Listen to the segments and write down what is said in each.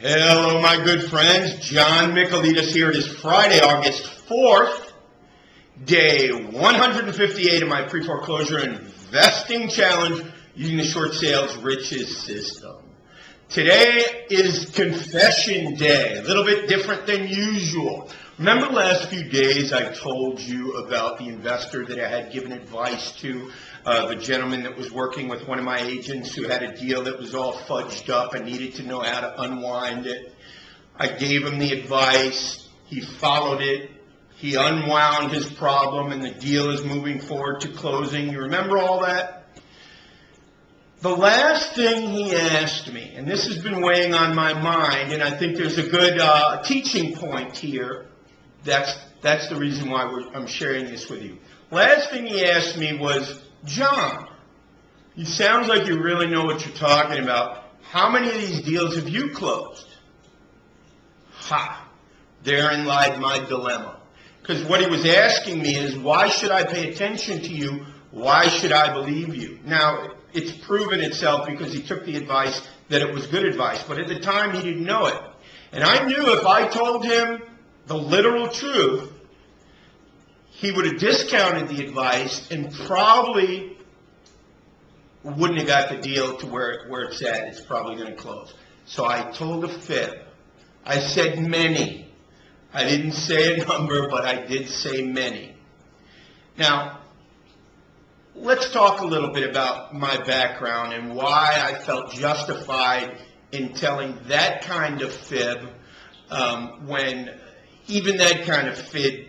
Hello, my good friends. John Michaelides here. It is Friday, August 4th, day 158 of my pre-foreclosure investing challenge using the short sales riches system. Today is confession day, a little bit different than usual. Remember the last few days I told you about the investor that I had given advice to, the gentleman that was working with one of my agents who had a deal that was all fudged up and needed to know how to unwind it. I gave him the advice. He followed it. He unwound his problem, and the deal is moving forward to closing. You remember all that? The last thing he asked me, and this has been weighing on my mind, and I think there's a good teaching point here. That's the reason why I'm sharing this with you. Last thing he asked me was, John, it sounds like you really know what you're talking about. How many of these deals have you closed? Ha! Therein lied my dilemma. Because what he was asking me is, why should I pay attention to you? Why should I believe you? Now, it's proven itself because he took the advice that it was good advice. But at the time, he didn't know it. And I knew if I told him the literal truth, he would have discounted the advice and probably wouldn't have got the deal to where it's at. It's probably going to close. So I told a fib. I said many. I didn't say a number, but I did say many. Now, let's talk a little bit about my background and why I felt justified in telling that kind of fib when even that kind of fib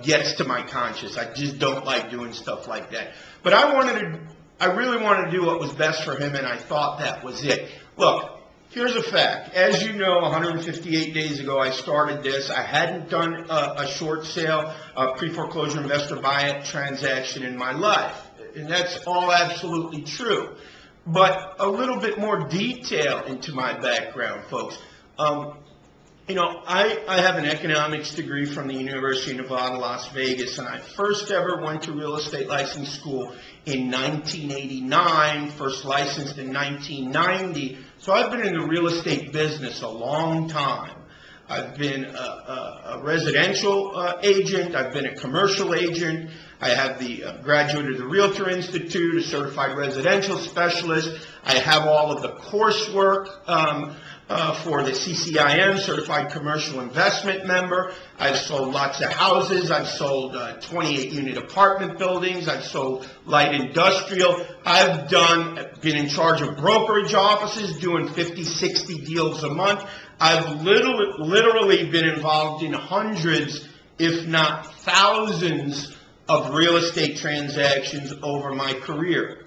gets to my conscience. I just don't like doing stuff like that. But I really wanted to do what was best for him, and I thought that was it. Look, here's a fact. As you know, 158 days ago, I started this. I hadn't done a short sale, a pre-foreclosure investor buy-it transaction in my life. And that's all absolutely true. But a little bit more detail into my background, folks. You know, I have an economics degree from the University of Nevada, Las Vegas, and I first ever went to real estate license school in 1989, first licensed in 1990. So I've been in the real estate business a long time. I've been a residential agent. I've been a commercial agent. I have the graduate of the Realtor Institute, a certified residential specialist. I have all of the coursework for the CCIM, Certified Commercial Investment Member. I've sold lots of houses. I've sold 28-unit apartment buildings. I've sold light industrial. I've been in charge of brokerage offices, doing 50, 60 deals a month. I've literally been involved in hundreds, if not thousands, of real estate transactions over my career.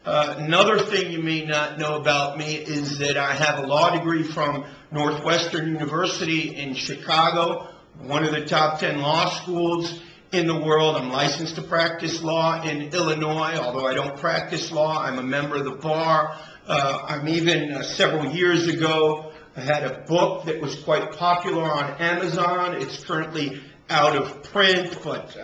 Another thing you may not know about me is that I have a law degree from Northwestern University in Chicago, one of the top 10 law schools in the world. I'm licensed to practice law in Illinois. Although I don't practice law, I'm a member of the bar. I'm even, several years ago, I had a book that was quite popular on Amazon. It's currently out of print, but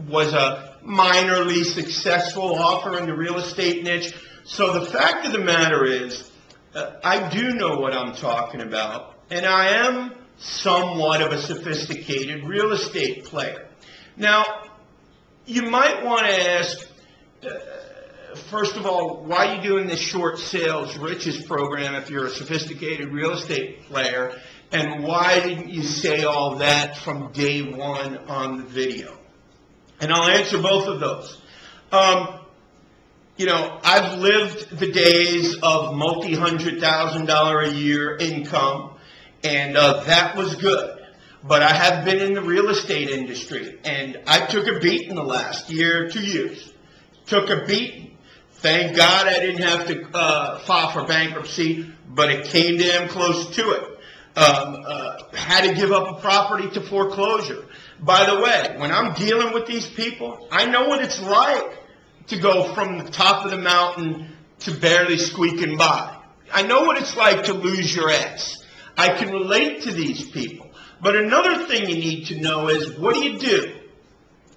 was a minorly successful offer in the real estate niche. So the fact of the matter is, I do know what I'm talking about, and I am somewhat of a sophisticated real estate player. Now, you might want to ask, first of all, why are you doing this short sales riches program if you're a sophisticated real estate player? And why didn't you say all that from day one on the video? And I'll answer both of those. You know, I've lived the days of multi-$100,000 a year income, and that was good. But I have been in the real estate industry, and I took a beat in the last year, 2 years. Took a beat. Thank God I didn't have to file for bankruptcy, but it came damn close to it. Had to give up a property to foreclosure. By the way, when I'm dealing with these people, I know what it's like to go from the top of the mountain to barely squeaking by. I know what it's like to lose your ass. I can relate to these people. But another thing you need to know is, what do?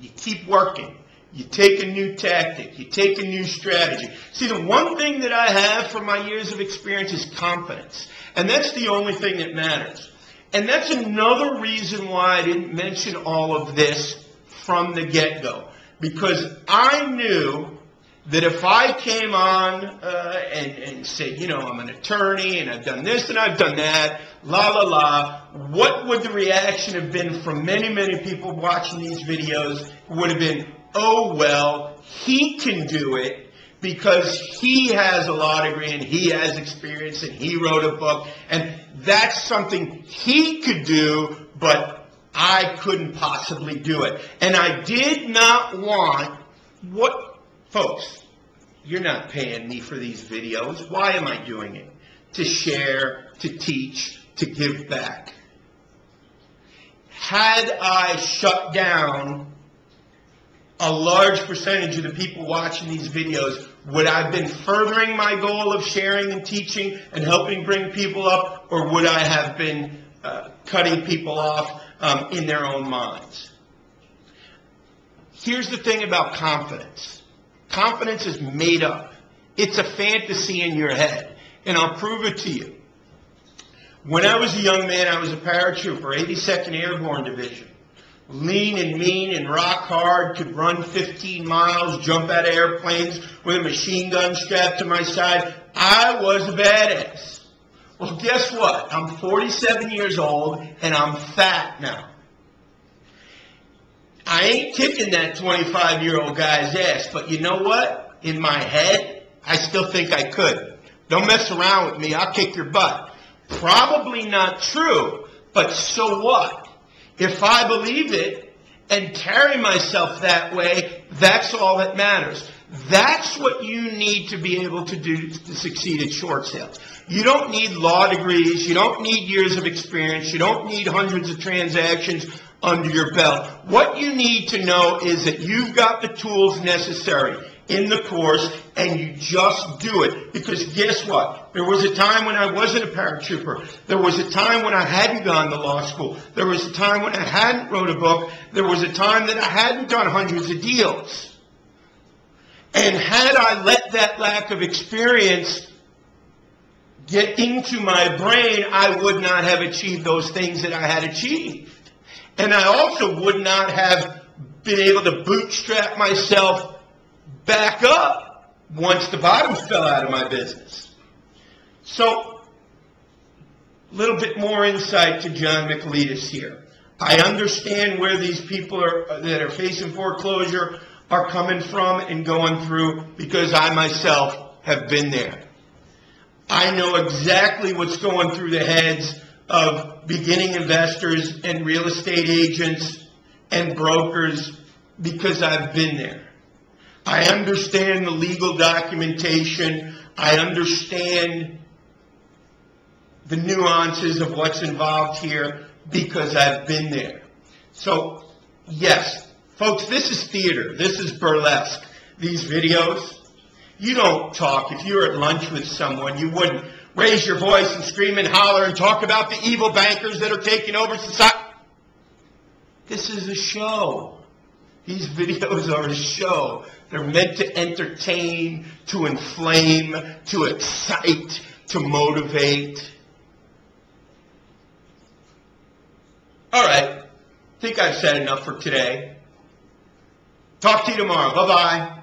You keep working. You take a new tactic. You take a new strategy. See, the one thing that I have from my years of experience is confidence. And that's the only thing that matters. And that's another reason why I didn't mention all of this from the get-go. Because I knew that if I came on and said, you know, I'm an attorney and I've done this and I've done that, la la la, what would the reaction have been from many, many people watching these videos? It would have been, oh, well, he can do it because he has a law degree and he has experience and he wrote a book and that's something he could do, but I couldn't possibly do it. And I did not want what, folks, you're not paying me for these videos. Why am I doing it? To share, to teach, to give back. Had I shut down a large percentage of the people watching these videos, would I have been furthering my goal of sharing and teaching and helping bring people up, or would I have been cutting people off in their own minds? Here's the thing about confidence. Confidence is made up. It's a fantasy in your head, and I'll prove it to you. When I was a young man, I was a paratrooper, 82nd Airborne Division. Lean and mean and rock hard, could run 15 miles, jump out of airplanes with a machine gun strapped to my side. I was a badass. Well, guess what? I'm 47 years old and I'm fat now. I ain't kicking that 25-year-old guy's ass, but you know what? In my head, I still think I could. Don't mess around with me. I'll kick your butt. Probably not true, but so what? If I believe it and carry myself that way, that's all that matters. That's what you need to be able to do to succeed at short sales. You don't need law degrees. You don't need years of experience. You don't need hundreds of transactions under your belt. What you need to know is that you've got the tools necessary in the course, and you just do it. Because guess what? There was a time when I wasn't a paratrooper. There was a time when I hadn't gone to law school. There was a time when I hadn't wrote a book. There was a time that I hadn't done hundreds of deals. And had I let that lack of experience get into my brain, I would not have achieved those things that I had achieved. And I also would not have been able to bootstrap myself back up once the bottom fell out of my business. So, a little bit more insight to John Michaelides here. I understand where these people that are facing foreclosure are coming from and going through, because I myself have been there. I know exactly what's going through the heads of beginning investors and real estate agents and brokers because I've been there. I understand the legal documentation. I understand the nuances of what's involved here because I've been there. So, yes, folks, this is theater. This is burlesque. These videos, you don't talk. If you were at lunch with someone, you wouldn't raise your voice and scream and holler and talk about the evil bankers that are taking over society. This is a show. These videos are a show. They're meant to entertain, to inflame, to excite, to motivate. All right. I think I've said enough for today. Talk to you tomorrow. Bye-bye.